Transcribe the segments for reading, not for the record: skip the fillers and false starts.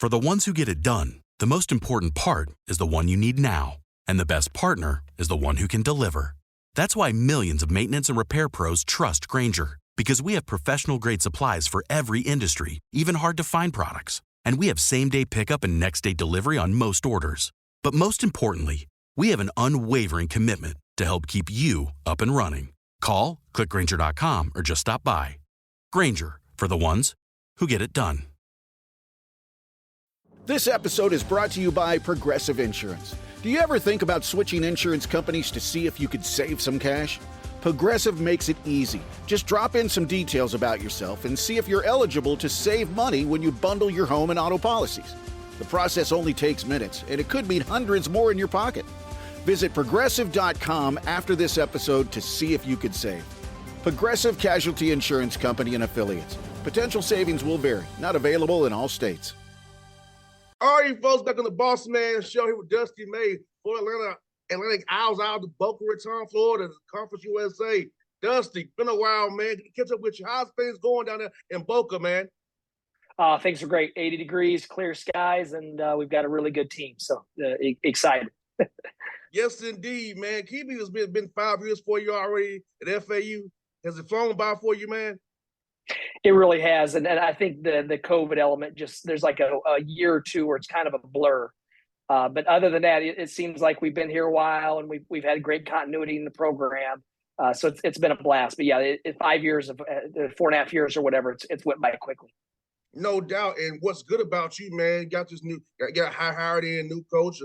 For the ones who get it done, the most important part is the one you need now. And the best partner is the one who can deliver. That's why millions of maintenance and repair pros trust Grainger, because we have professional-grade supplies for every industry, even hard-to-find products. And we have same-day pickup and next-day delivery on most orders. But most importantly, we have an unwavering commitment to help keep you up and running. Call, click Grainger.com, or just stop by. Grainger, for the ones who get it done. This episode is brought to you by Progressive Insurance. Do you ever think about switching insurance companies to see if you could save some cash? Progressive makes it easy. Just drop in some details about yourself and see if you're eligible to save money when you bundle your home and auto policies. The process only takes minutes, and it could mean hundreds more in your pocket. Visit Progressive.com after this episode to see if you could save. Progressive Casualty Insurance Company and Affiliates. Potential savings will vary. Not available in all states. All right, folks, back on the Bossman show here with Dusty May for Atlantic Owls out of Boca Raton, Florida, Conference USA. Dusty, been a while, man. Good to catch up with you. How's things going down there in Boca, man? Things are great. 80 degrees, clear skies, and we've got a really good team. So excited. Yes, indeed, man. Kiwi has been 5 years for you already at FAU. Has it flown by for you, man? It really has. And I think the COVID element, just there's like a year or two where it's kind of a blur. But other than that, it seems like we've been here a while and we've had great continuity in the program. So it's been a blast. But yeah, 5 years of 4.5 years or whatever, it's went by quickly. No doubt. And what's good about you, man, got hired in new coach,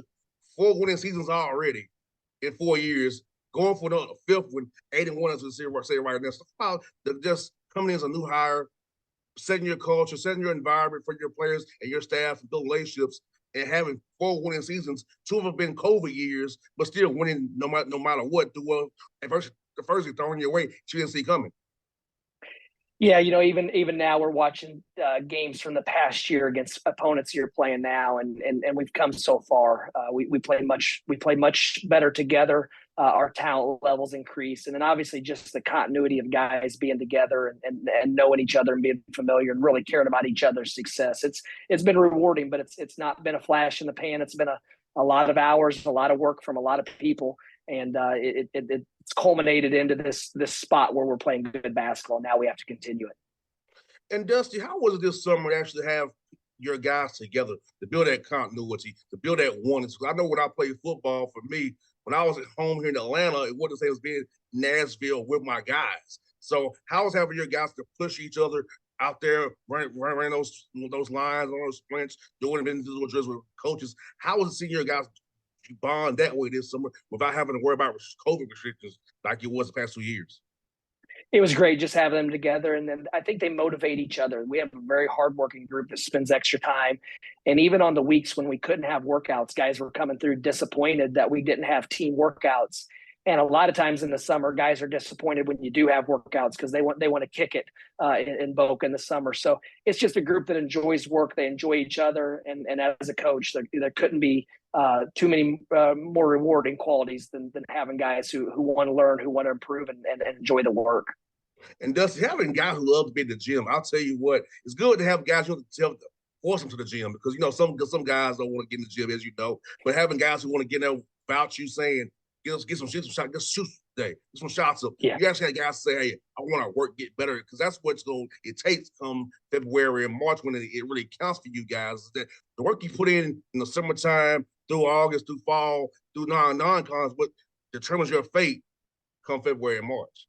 4 winning seasons already in 4 years, going for the 5th one, 8-1 as we say right now. So about just coming in as a new hire, setting your culture, setting your environment for your players and your staff, and building relationships, and having 4 winning seasons. 2 of them have been COVID years, but still winning no matter what. Adversity thrown your way, you didn't see coming. Yeah, even now we're watching games from the past year against opponents you're playing now, and we've come so far. We play much better together. Our talent levels increase, and then obviously just the continuity of guys being together and knowing each other and being familiar and really caring about each other's success. It's been rewarding, but it's not been a flash in the pan. It's been a lot of hours, a lot of work from a lot of people, and it's culminated into this spot where we're playing good basketball. Now we have to continue it. And Dusty, how was it this summer to actually have your guys together to build that continuity, to build that oneness? Because I know when I played football, for me, when I was at home here in Atlanta, it wasn't the same as being in Nashville with my guys. So how was having your guys to push each other out there, running those lines, on those sprints, doing individual drills with coaches? How was it seeing your guys bond that way this summer without having to worry about COVID restrictions like it was the past 2 years? It was great just having them together. And then I think they motivate each other. We have a very hardworking group that spends extra time. And even on the weeks when we couldn't have workouts, guys were coming through disappointed that we didn't have team workouts. And a lot of times in the summer, guys are disappointed when you do have workouts because they want to kick it in Boca in the summer. So it's just a group that enjoys work. They enjoy each other. And as a coach, there couldn't be too many more rewarding qualities than having guys who want to learn, who want to improve and enjoy the work. And Dusty, having guys who love to be in the gym, I'll tell you what, it's good to have guys who force them to the gym because, some guys don't want to get in the gym, as you know, but having guys who want to get there without you saying, get some shots, just shoot today, get some shots up. Yeah. You actually have guys say, hey, I want to get better because that's what's it takes come February and March when it really counts for you guys. Is that the work you put in the summertime, through August, through fall, through non-cons, what determines your fate come February and March.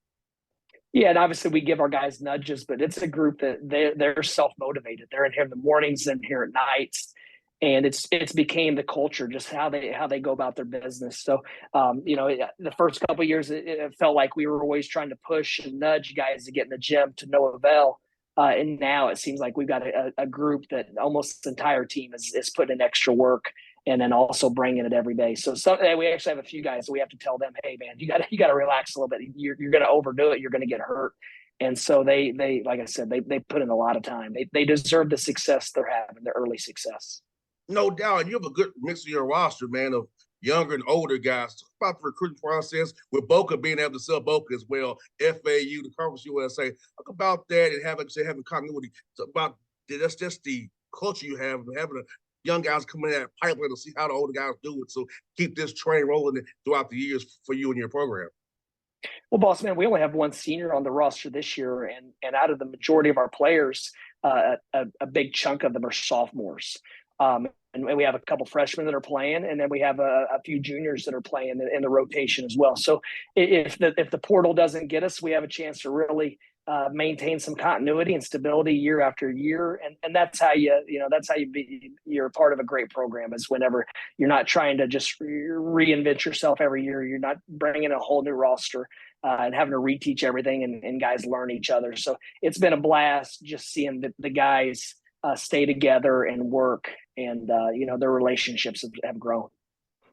Yeah, and obviously we give our guys nudges, but it's a group that they're self-motivated. They're in here in the mornings and here at nights, and it's became the culture, just how they go about their business. So, the first couple of years, it felt like we were always trying to push and nudge guys to get in the gym to no avail. And now it seems like we've got a group that almost the entire team is putting in extra work and then also bringing it every day. So we actually have a few guys that we have to tell them, hey man, you got to relax a little bit. You're going to overdo it. You're going to get hurt. And so they like I said, they put in a lot of time. They deserve the success they're having, the early success. No doubt. And you have a good mix of your roster, man, of younger and older guys. Talk about the recruiting process with Boca being able to sell Boca as well, FAU, the Conference USA. Talk about that and having continuity. Talk about that's just the culture you have, having a young guys coming in that pipeline to see how the older guys do it. So keep this train rolling throughout the years for you and your program. Well, Bossman, we only have one senior on the roster this year, and out of the majority of our players, a big chunk of them are sophomores. And we have a couple freshmen that are playing, and then we have a few juniors that are playing in the rotation as well. So if the portal doesn't get us, we have a chance to really maintain some continuity and stability year after year, and that's how you're a part of a great program. Is whenever you're not trying to just reinvent yourself every year, you're not bringing a whole new roster and having to reteach everything, and guys learn each other. So it's been a blast just seeing the guys stay together and work, and their relationships have grown.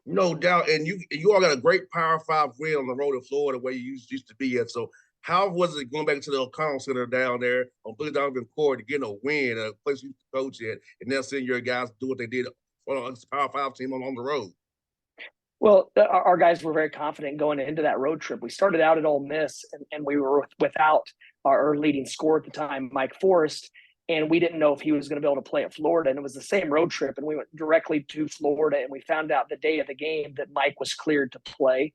No doubt, and you all got a great Power 5 win on the road in Florida where you used to be at. So how was it going back to the O'Connell Center down there on Billy Donovan Court to get a win, a place you used to coach at, and then seeing your guys do what they did on the Power 5 team on the road? Well, our guys were very confident going into that road trip. We started out at Ole Miss, and we were without our leading scorer at the time, Mike Forrest, and we didn't know if he was going to be able to play at Florida. And it was the same road trip, and we went directly to Florida, and we found out the day of the game that Mike was cleared to play.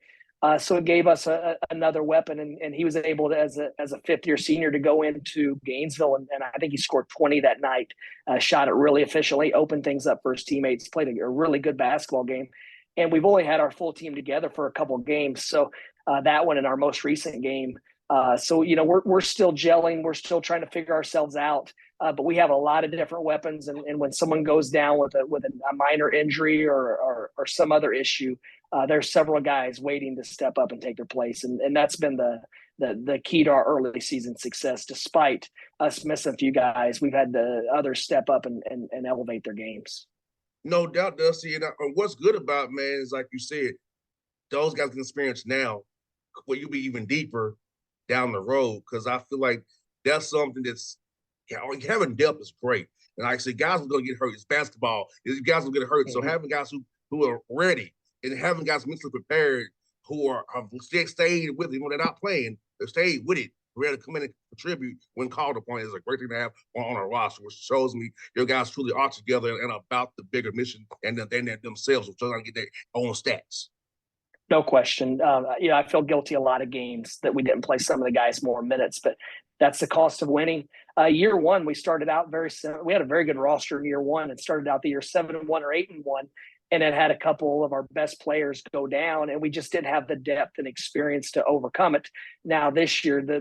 So it gave us another weapon, and he was able to, as a fifth-year senior, to go into Gainesville, and I think he scored 20 that night, shot it really efficiently, opened things up for his teammates, played a really good basketball game. And we've only had our full team together for a couple of games. So that one in our most recent game. So we're still gelling. We're still trying to figure ourselves out. But we have a lot of different weapons. And when someone goes down with a minor injury or some other issue, there's several guys waiting to step up and take their place. And that's been the key to our early season success. Despite us missing a few guys, we've had the others step up and elevate their games. No doubt, Dusty. And what's good about, man, is like you said, those guys can experience now where you'll be even deeper down the road. Because I feel like that's something that's having depth is great. And like I said, guys are going to get hurt. It's basketball. Guys will get hurt. Mm-hmm. So having guys who are ready and having guys mentally prepared who have stayed with it when they're not playing, they've stayed with it, ready to come in and contribute when called upon is a great thing to have on our roster, which shows me your guys truly are together and about the bigger mission and themselves, which are going to get their own stats. No question. I feel guilty a lot of games that we didn't play some of the guys more minutes, but that's the cost of winning. Year one, we started out we had a very good roster in year one and started out the year 7-1 or 8-1. And it had a couple of our best players go down, and we just didn't have the depth and experience to overcome it. Now this year, the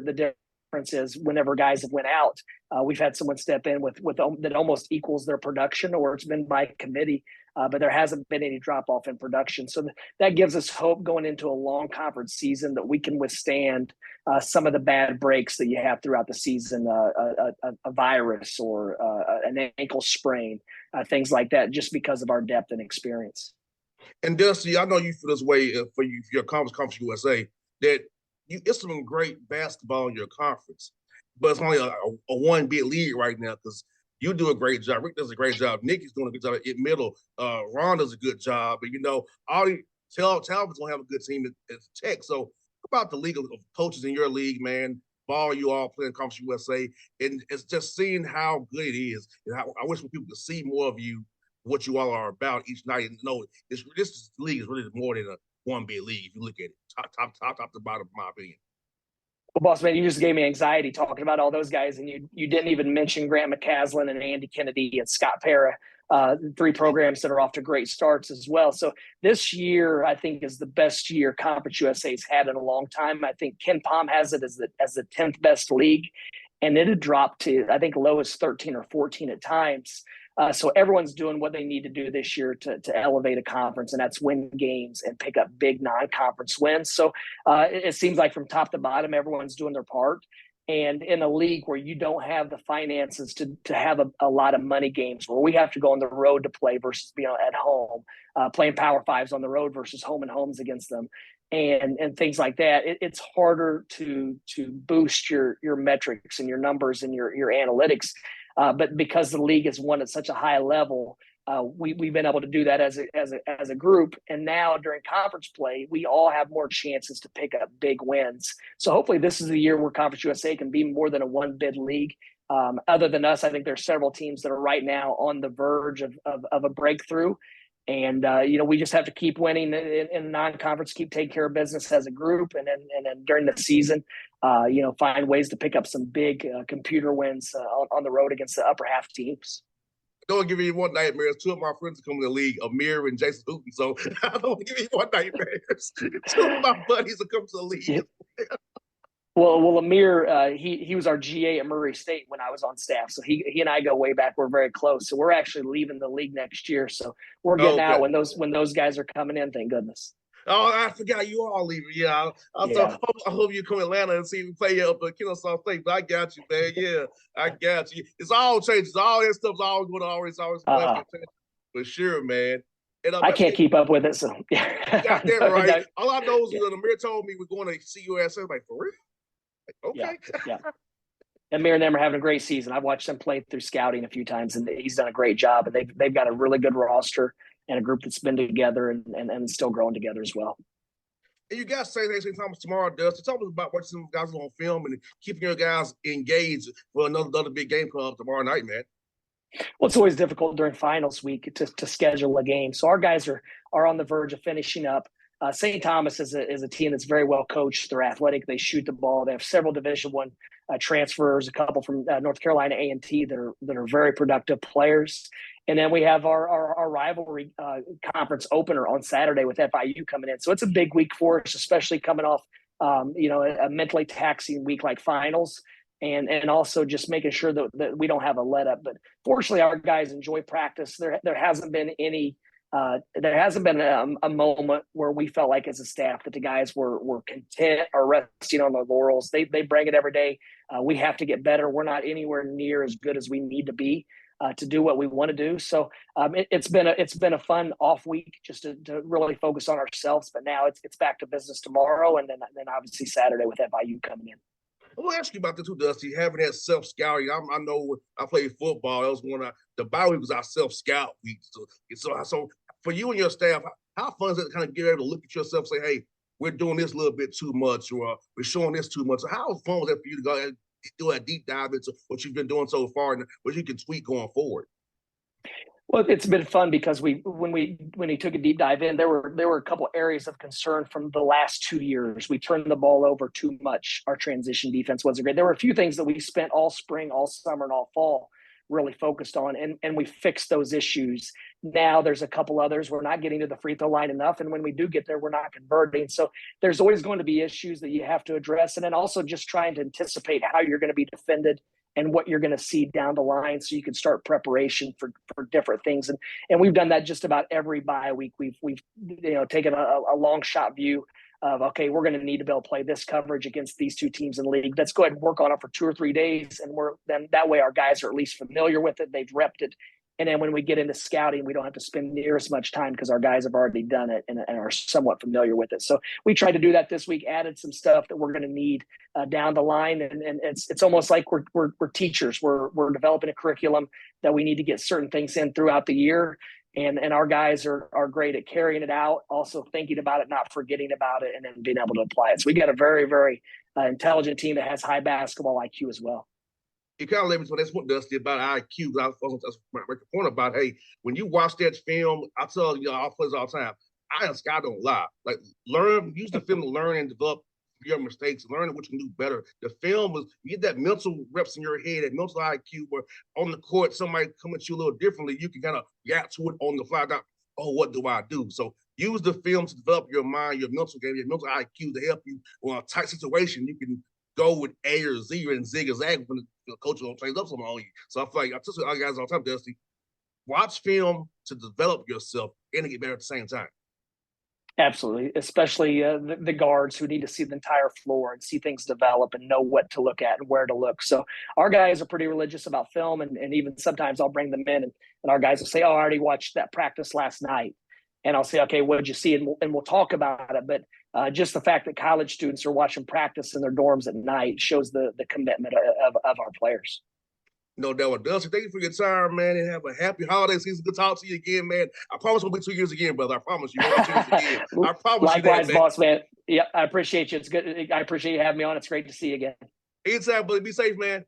difference is whenever guys have went out, we've had someone step in with that almost equals their production, or it's been by committee, but there hasn't been any drop off in production. So that gives us hope going into a long conference season that we can withstand some of the bad breaks that you have throughout the season, a virus or an ankle sprain, things like that, just because of our depth and experience. And Dusty, I know you feel this way for your conference USA, that it's some great basketball in your conference, but it's only a one big league right now because you do a great job. Rick does a great job. Nikki's doing a good job at middle. Ron does a good job. And, all the Talbot's going to have a good team at Tech. So about the league of coaches in your league, man, ball you all play in Conference USA, and it's just seeing how good it is. And I wish people could see more of you, what you all are about each night, and know this league is really more than a one big league. If you look at it, top to bottom, in my opinion. Well, Bossman, you just gave me anxiety talking about all those guys, and you didn't even mention Grant McCaslin and Andy Kennedy and Scott Para, 3 programs that are off to great starts as well. So this year, I think, is the best year Conference USA's had in a long time. I think Ken Palm has it as the 10th best league, and it had dropped to, I think, low as 13 or 14 at times. So everyone's doing what they need to do this year to elevate a conference, and that's win games and pick up big non-conference wins. So it seems like from top to bottom, everyone's doing their part. And in a league where you don't have the finances to have a lot of money games, where we have to go on the road to play versus being at home, playing Power Fives on the road versus home and homes against them, and things like that, it's harder to boost your metrics and your numbers and your analytics. But because the league is won at such a high level, we've been able to do that as a group. And now during conference play, we all have more chances to pick up big wins. So hopefully this is the year where Conference USA can be more than a one bid league Other than us, I think there's several teams that are right now on the verge of a breakthrough. And, we just have to keep winning in non-conference, keep taking care of business as a group. And then during the season, find ways to pick up some big computer wins on the road against the upper half teams. Don't give me one nightmares. Two of my friends are coming to the league, Amir and Jason Hooten. So I don't give me one nightmares. Two of my buddies are coming to the league. Yeah. Well, Amir, he was our GA at Murray State when I was on staff. So he and I go way back. We're very close. So we're actually leaving the league next year. So we're getting out when those guys are coming in. Thank goodness. Oh, I forgot you all leaving. Yeah, I hope you come to Atlanta and see me play up at Kennesaw State. But I got you, man. Yeah, I got you. It's all changes. All that stuff's always going to always for sure, man. And, I can't keep up with it. So got that right. All I know is that Amir told me we're going to CUSA. I'm like, for real? Like, okay. Yeah. Amir and them are having a great season. I've watched them play through scouting a few times, and he's done a great job. And they've got a really good roster and a group that's been together and still growing together as well. And you guys say St. Thomas tomorrow, Dusty. Talk us about watching some guys on film and keeping your guys engaged for another big game coming up tomorrow night, man. Well, it's always difficult during finals week to schedule a game. So our guys are on the verge of finishing up. St. Thomas is a team that's very well coached. They're athletic. They shoot the ball. They have several Division I transfers, a couple from North Carolina A&T that are very productive players. And then we have our rivalry conference opener on Saturday with FIU coming in. So it's a big week for us, especially coming off a mentally taxing week like finals. And also just making sure that we don't have a let up. But fortunately, our guys enjoy practice. There hasn't been a moment where we felt like as a staff that the guys were content or resting on their laurels. They bring it every day. We have to get better. We're not anywhere near as good as we need to be to do what we want to do. So it's been a fun off week just to really focus on ourselves. But now it's back to business tomorrow, and then obviously Saturday with FIU coming in. I want to ask you about this too, Dusty, having that self-scouting. I know I played football. That was one of the bye week was our self-scout week. So for you and your staff, how fun is it to kind of get able to look at yourself and say, hey, we're doing this a little bit too much, or we're showing this too much? So how fun was that for you to go and do a deep dive into what you've been doing so far and what you can tweak going forward? Well, it's been fun because when we took a deep dive in, there were a couple areas of concern from the last 2 years. We turned the ball over too much. Our transition defense wasn't great. There were a few things that we spent all spring, all summer, and all fall really focused on, and we fixed those issues. Now there's a couple others. We're not getting to the free throw line enough, and when we do get there, we're not converting. So there's always going to be issues that you have to address, and then also just trying to anticipate how you're going to be defended and what you're going to see down the line so you can start preparation for different things. And we've done that just about every bye week. We've taken a long shot view of, okay, we're going to need to be able to play this coverage against these two teams in the league. Let's go ahead and work on it for 2 or 3 days. And then that way our guys are at least familiar with it. They've repped it. And then when we get into scouting, we don't have to spend near as much time because our guys have already done it and are somewhat familiar with it. So we tried to do that this week, added some stuff that we're going to need down the line. And it's almost like we're teachers. We're developing a curriculum that we need to get certain things in throughout the year. And our guys are great at carrying it out, also thinking about it, not forgetting about it, and then being able to apply it. So we got a very, very intelligent team that has high basketball IQ as well. You kind of let me know that's what Dusty about IQ. That's my point about, hey, when you watch that film, I tell our players all the time, I don't lie. Like, use the film to learn and develop your mistakes, learn what you can do better. The film is, you get that mental reps in your head, that mental IQ where on the court, somebody come at you a little differently, you can kind of react to it on the fly. Oh, what do I do? So use the film to develop your mind, your mental game, your mental IQ to help you on a tight situation. You can go with A or Z and zig or zag when the coach will change up something on you. So I feel like I tell our guys all the time, Dusty, watch film to develop yourself and to get better at the same time. Absolutely, especially the guards who need to see the entire floor and see things develop and know what to look at and where to look. So our guys are pretty religious about film, and even sometimes I'll bring them in and our guys will say, oh, I already watched that practice last night. And I'll say, okay, what did you see? And we'll talk about it. But just the fact that college students are watching practice in their dorms at night shows the commitment of our players. No doubt. Dusty, thank you for your time, man, and have a happy holiday season. Good to talk to you again, man. I promise we'll be 2 years again, brother. I promise you. We'll be 2 years again. I promise Likewise, you that, Bossman. Yeah, I appreciate you. It's good. I appreciate you having me on. It's great to see you again. Anytime, buddy. Be safe, man.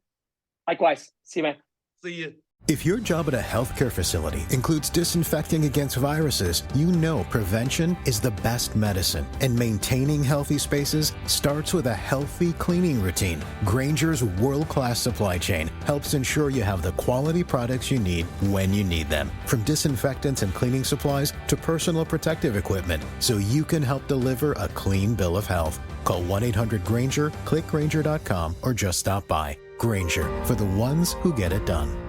Likewise. See you, man. See you. If your job at a healthcare facility includes disinfecting against viruses, you know prevention is the best medicine. And maintaining healthy spaces starts with a healthy cleaning routine. Grainger's world-class supply chain helps ensure you have the quality products you need when you need them. From disinfectants and cleaning supplies to personal protective equipment, so you can help deliver a clean bill of health. Call 1-800-GRAINGER, click Grainger.com, or just stop by. Grainger, for the ones who get it done.